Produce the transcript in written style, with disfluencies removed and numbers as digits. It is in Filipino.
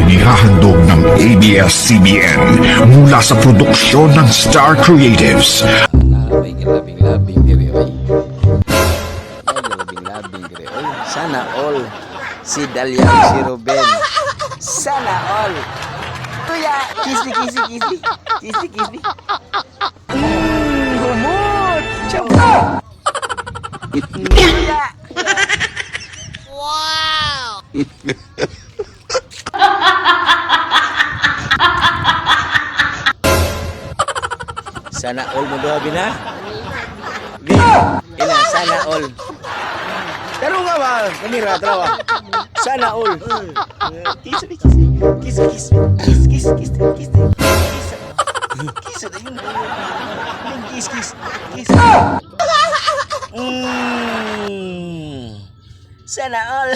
Inihahandog ng ABS-CBN mula sa produksyon ng Star Creatives. May labing-labing diri oy. May labing-labing diri oy. Sana all si Dalia si Ruben. Sana all. Kuya, kisi. Humot. Chamba. Kuya. Wow. Sana all mo doha bina. Ila sana all. Pero nga ba, kamera trawa. Sana all. Kiss. Kiss na yun. Kiss. Sana all.